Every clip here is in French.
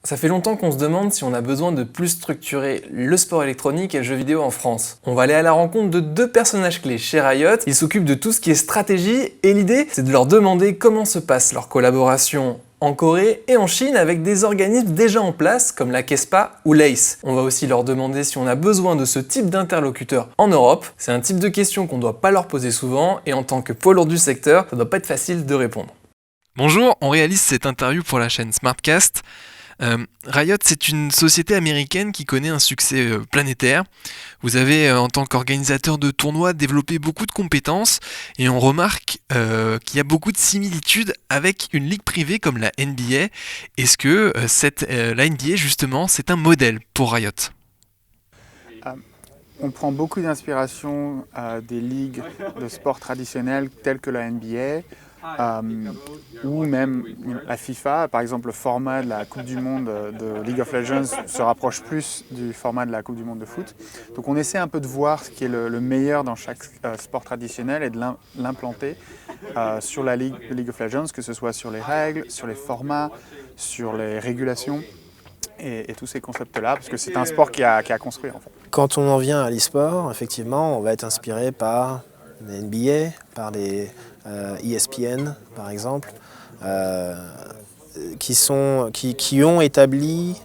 Ça fait longtemps qu'on se demande si on a besoin de plus structurer le sport électronique et le jeu vidéo en France. On va aller à la rencontre de deux personnages clés chez Riot. Ils s'occupent de tout ce qui est stratégie et l'idée, c'est de leur demander comment se passe leur collaboration en Corée et en Chine avec des organismes déjà en place comme la KESPA ou l'ACE. On va aussi leur demander si on a besoin de ce type d'interlocuteur en Europe. C'est un type de question qu'on ne doit pas leur poser souvent et en tant que poids lourd du secteur, ça ne doit pas être facile de répondre. Bonjour, on réalise cette interview pour la chaîne Smartcast. Riot, c'est une société américaine qui connaît un succès planétaire. Vous avez, en tant qu'organisateur de tournois, développé beaucoup de compétences et on remarque qu'il y a beaucoup de similitudes avec une ligue privée comme la NBA. Est-ce que la NBA, justement, c'est un modèle pour Riot ? On prend beaucoup d'inspiration des ligues de sport traditionnelles telles que la NBA ou même la FIFA. Par exemple, le format de la Coupe du Monde de League of Legends se rapproche plus du format de la Coupe du Monde de foot. Donc on essaie un peu de voir ce qui est le meilleur dans chaque sport traditionnel et de l'implanter sur la League of Legends, que ce soit sur les règles, sur les formats, sur les régulations. Et tous ces concepts-là, parce que c'est un sport qui a à construire en fait. Quand on en vient à l'e-sport, effectivement, on va être inspiré par les NBA, par les ESPN par exemple, qui ont établi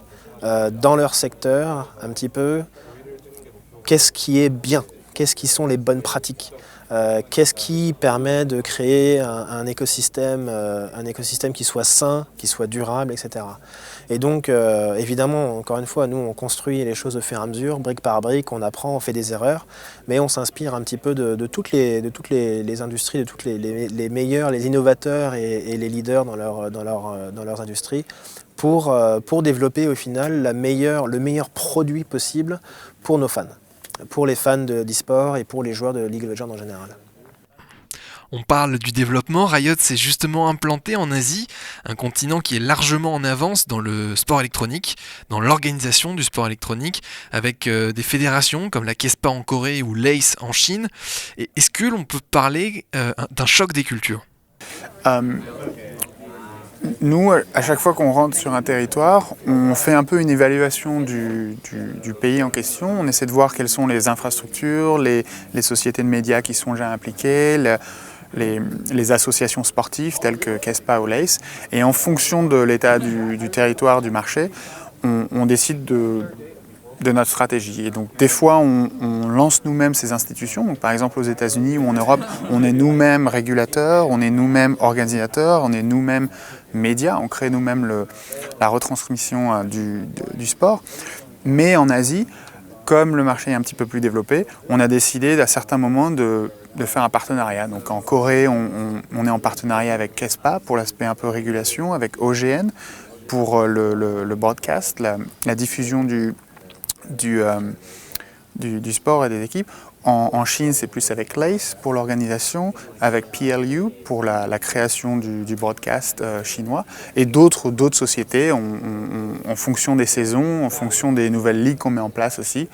dans leur secteur un petit peu qu'est-ce qui est bien, qu'est-ce qui sont les bonnes pratiques. Qu'est-ce qui permet de créer un écosystème qui soit sain, qui soit durable, etc. Et donc, évidemment, encore une fois, nous, on construit les choses au fur et à mesure, brique par brique, on apprend, on fait des erreurs, mais on s'inspire un petit peu de toutes les industries, de tous les meilleurs, les innovateurs et les leaders dans leurs industries pour développer au final le meilleur produit possible pour nos fans. Pour les fans d'e-sport et pour les joueurs de League of Legends en général. On parle du développement, Riot s'est justement implanté en Asie, un continent qui est largement en avance dans le sport électronique, dans l'organisation du sport électronique, avec des fédérations comme la KESPA en Corée ou l'ACE en Chine. Et est-ce que l'on peut parler d'un choc des cultures ? Nous, à chaque fois qu'on rentre sur un territoire, on fait un peu une évaluation du pays en question. On essaie de voir quelles sont les infrastructures, les sociétés de médias qui sont déjà impliquées, les associations sportives telles que KESPA ou l'ACE. Et en fonction de l'état du territoire, du marché, on décide de notre stratégie. Et donc des fois, on lance nous-mêmes ces institutions. Donc, par exemple aux États-Unis ou en Europe, on est nous-mêmes régulateurs, on est nous-mêmes organisateurs, on est nous-mêmes médias, on crée nous-mêmes la retransmission du sport. Mais en Asie, comme le marché est un petit peu plus développé, on a décidé à certains moments de faire un partenariat. Donc en Corée, on est en partenariat avec KESPA pour l'aspect un peu régulation, avec OGN pour le broadcast, la diffusion du sport et des équipes. En Chine, c'est plus avec l'ACE pour l'organisation, avec PLU pour la création du broadcast chinois, et d'autres sociétés, en fonction des saisons, en fonction des nouvelles ligues qu'on met en place aussi,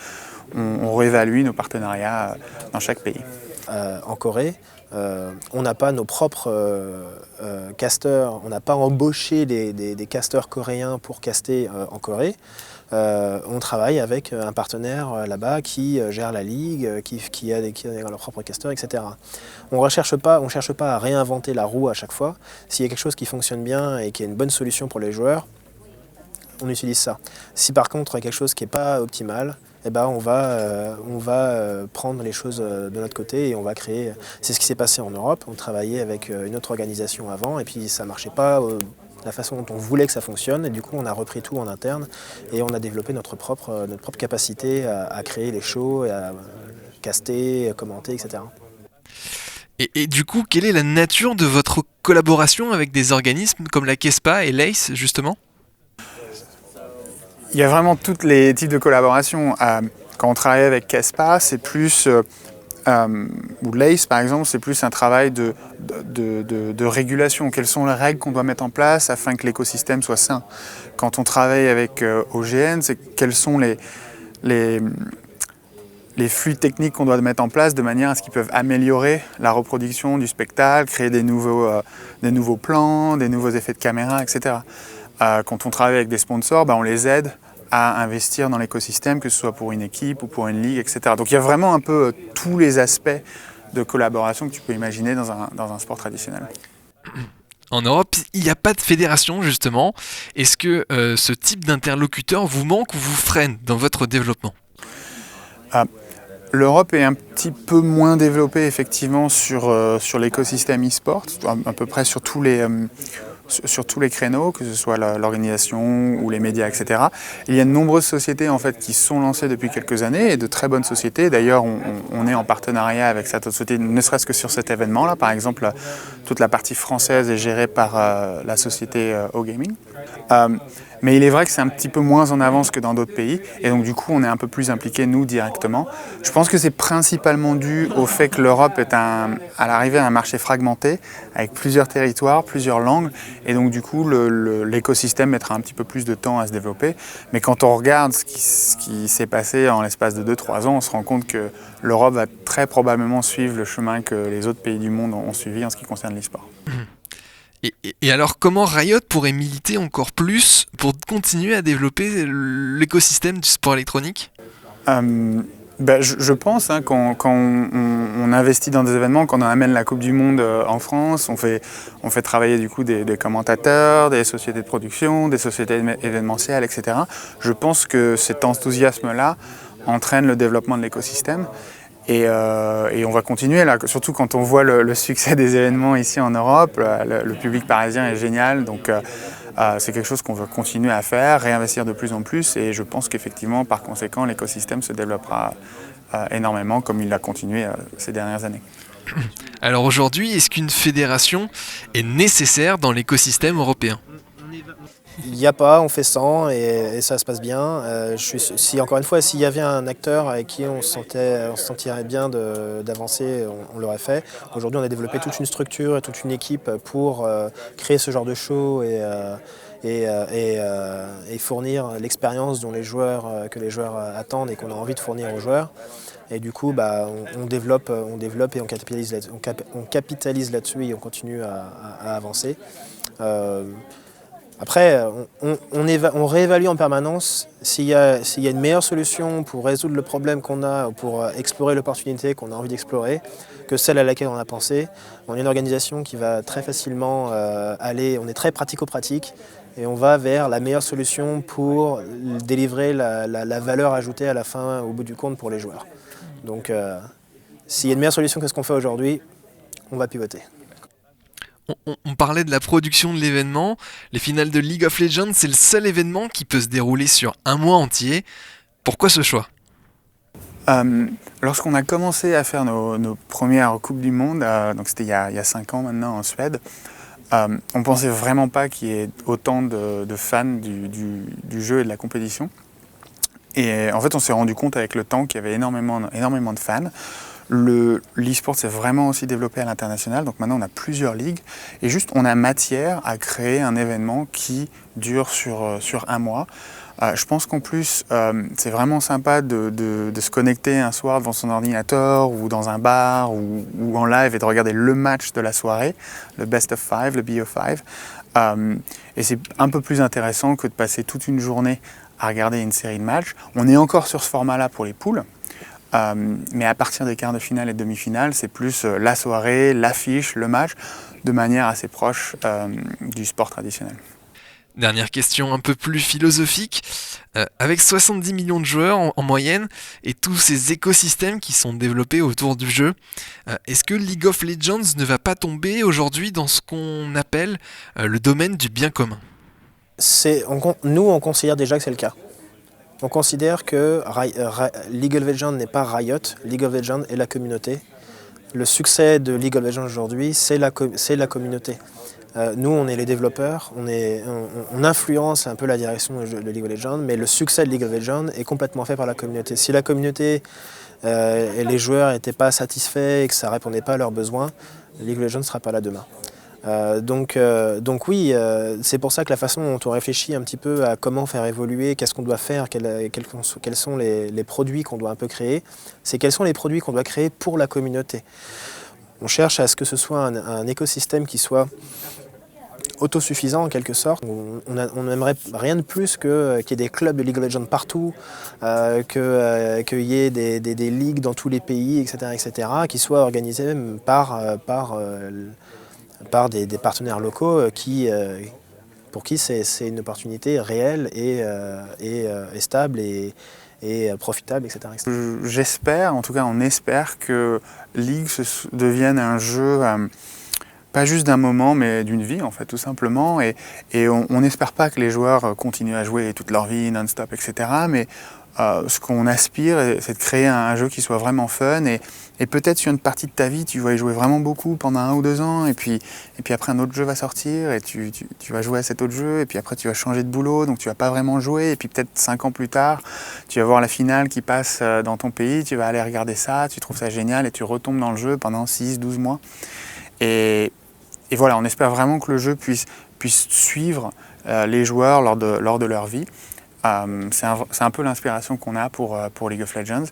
on réévalue nos partenariats dans chaque pays. En Corée, on n'a pas nos propres casteurs, on n'a pas embauché des casteurs coréens pour caster en Corée. On travaille avec un partenaire là-bas qui gère la ligue, qui a leurs propres casteurs, etc. On ne cherche pas à réinventer la roue à chaque fois. S'il y a quelque chose qui fonctionne bien et qui est une bonne solution pour les joueurs, on utilise ça. Si par contre il y a quelque chose qui n'est pas optimal, eh ben on va prendre les choses de notre côté et on va créer. C'est ce qui s'est passé en Europe. On travaillait avec une autre organisation avant et puis ça ne marchait pas la façon dont on voulait que ça fonctionne. Et du coup, on a repris tout en interne et on a développé notre propre capacité à créer les shows, à caster, à commenter, etc. Et du coup, quelle est la nature de votre collaboration avec des organismes comme la KESPA et l'ACE, justement ? Il y a vraiment tous les types de collaborations. Quand on travaille avec KESPA, c'est plus, ou l'ACE par exemple, c'est plus un travail de régulation. Quelles sont les règles qu'on doit mettre en place afin que l'écosystème soit sain. Quand on travaille avec OGN, c'est quels sont les flux techniques qu'on doit mettre en place de manière à ce qu'ils peuvent améliorer la reproduction du spectacle, créer des nouveaux plans, des nouveaux effets de caméra, etc. Quand on travaille avec des sponsors, on les aide à investir dans l'écosystème, que ce soit pour une équipe ou pour une ligue, etc. Donc il y a vraiment un peu tous les aspects de collaboration que tu peux imaginer dans un sport traditionnel. En Europe, il n'y a pas de fédération, justement. Est-ce que ce type d'interlocuteur vous manque ou vous freine dans votre développement ? L'Europe est un petit peu moins développée, effectivement, sur l'écosystème e-sport, à peu près sur tous les créneaux, que ce soit l'organisation ou les médias, etc. Il y a de nombreuses sociétés en fait, qui sont lancées depuis quelques années, et de très bonnes sociétés. D'ailleurs, on est en partenariat avec cette société, ne serait-ce que sur cet événement-là. Par exemple, toute la partie française est gérée par la société O-Gaming. Mais il est vrai que c'est un petit peu moins en avance que dans d'autres pays, et donc du coup on est un peu plus impliqués nous directement. Je pense que c'est principalement dû au fait que l'Europe est à l'arrivée à un marché fragmenté, avec plusieurs territoires, plusieurs langues, et donc du coup l'écosystème mettra un petit peu plus de temps à se développer. Mais quand on regarde ce qui s'est passé en l'espace de 2-3 ans, on se rend compte que l'Europe va très probablement suivre le chemin que les autres pays du monde ont suivi en ce qui concerne l'e-sport. Et alors, comment Riot pourrait militer encore plus pour continuer à développer l'écosystème du sport électronique ? Je pense quand on investit dans des événements, quand on amène la Coupe du Monde en France, on fait travailler du coup des commentateurs, des sociétés de production, des sociétés événementielles, etc. Je pense que cet enthousiasme-là entraîne le développement de l'écosystème. Et on va continuer, là, surtout quand on voit le succès des événements ici en Europe. Le public parisien est génial, donc c'est quelque chose qu'on veut continuer à faire, réinvestir de plus en plus. Et je pense qu'effectivement, par conséquent, l'écosystème se développera énormément, comme il a continué ces dernières années. Alors aujourd'hui, est-ce qu'une fédération est nécessaire dans l'écosystème européen ? Il n'y a pas, on fait sans et ça se passe bien. Encore une fois, s'il y avait un acteur avec qui on se sentirait bien d'avancer, on l'aurait fait. Aujourd'hui, on a développé toute une structure et toute une équipe pour créer ce genre de show et fournir l'expérience que les joueurs attendent et qu'on a envie de fournir aux joueurs. Et du coup, on développe et on capitalise là-dessus et on continue à avancer. Après, on réévalue en permanence s'il y a une meilleure solution pour résoudre le problème qu'on a ou pour explorer l'opportunité qu'on a envie d'explorer que celle à laquelle on a pensé. On est une organisation qui va très facilement on est très pratico-pratique et on va vers la meilleure solution pour délivrer la valeur ajoutée à la fin, au bout du compte, pour les joueurs. Donc, s'il y a une meilleure solution que ce qu'on fait aujourd'hui, on va pivoter. On parlait de la production de l'événement. Les finales de League of Legends, c'est le seul événement qui peut se dérouler sur un mois entier. Pourquoi ce choix ? Lorsqu'on a commencé à faire nos premières Coupes du Monde, donc c'était il y a 5 ans maintenant en Suède, on pensait vraiment pas qu'il y ait autant de fans du jeu et de la compétition. Et en fait, on s'est rendu compte avec le temps qu'il y avait énormément de fans. L'e-sport s'est vraiment aussi développé à l'international, donc maintenant on a plusieurs ligues et juste on a matière à créer un événement qui dure sur un mois. Je pense qu'en plus c'est vraiment sympa de se connecter un soir devant son ordinateur ou dans un bar ou en live et de regarder le match de la soirée, le Best of Five, le BO5. Et c'est un peu plus intéressant que de passer toute une journée à regarder une série de matchs. On est encore sur ce format-là pour les poules. Mais à partir des quarts de finale et de demi-finale, c'est plus la soirée, l'affiche, le match, de manière assez proche du sport traditionnel. Dernière question un peu plus philosophique. Avec 70 millions de joueurs en moyenne et tous ces écosystèmes qui sont développés autour du jeu, est-ce que League of Legends ne va pas tomber aujourd'hui dans ce qu'on appelle le domaine du bien commun ? Nous, on considère déjà que c'est le cas. On considère que League of Legends n'est pas Riot, League of Legends est la communauté. Le succès de League of Legends aujourd'hui, c'est la communauté. Nous, on est les développeurs, on influence un peu la direction de League of Legends, mais le succès de League of Legends est complètement fait par la communauté. Si la communauté et les joueurs n'étaient pas satisfaits et que ça ne répondait pas à leurs besoins, League of Legends ne sera pas là demain. Donc oui, c'est pour ça que la façon dont on réfléchit un petit peu à comment faire évoluer, qu'est-ce qu'on doit faire, quels sont les produits qu'on doit un peu créer, c'est quels sont les produits qu'on doit créer pour la communauté. On cherche à ce que ce soit un écosystème qui soit autosuffisant en quelque sorte. On n'aimerait rien de plus qu'il y ait des clubs de League of Legends partout, qu'il y ait des ligues dans tous les pays, etc., qui soient organisées par des partenaires locaux pour qui c'est une opportunité réelle et stable et profitable, etc. J'espère, en tout cas on espère que League devienne un jeu pas juste d'un moment mais d'une vie en fait tout simplement et on n'espère pas que les joueurs continuent à jouer toute leur vie non-stop etc. Mais ce qu'on aspire c'est de créer un jeu qui soit vraiment fun et peut-être sur une partie de ta vie tu vas y jouer vraiment beaucoup pendant 1 ou 2 ans et puis après un autre jeu va sortir et tu vas jouer à cet autre jeu et puis après tu vas changer de boulot donc tu vas pas vraiment jouer et puis peut-être 5 ans plus tard tu vas voir la finale qui passe dans ton pays, tu vas aller regarder ça, tu trouves ça génial et tu retombes dans le jeu pendant 6-12 mois et voilà, on espère vraiment que le jeu puisse suivre les joueurs lors de leur vie. C'est un peu l'inspiration qu'on a pour League of Legends.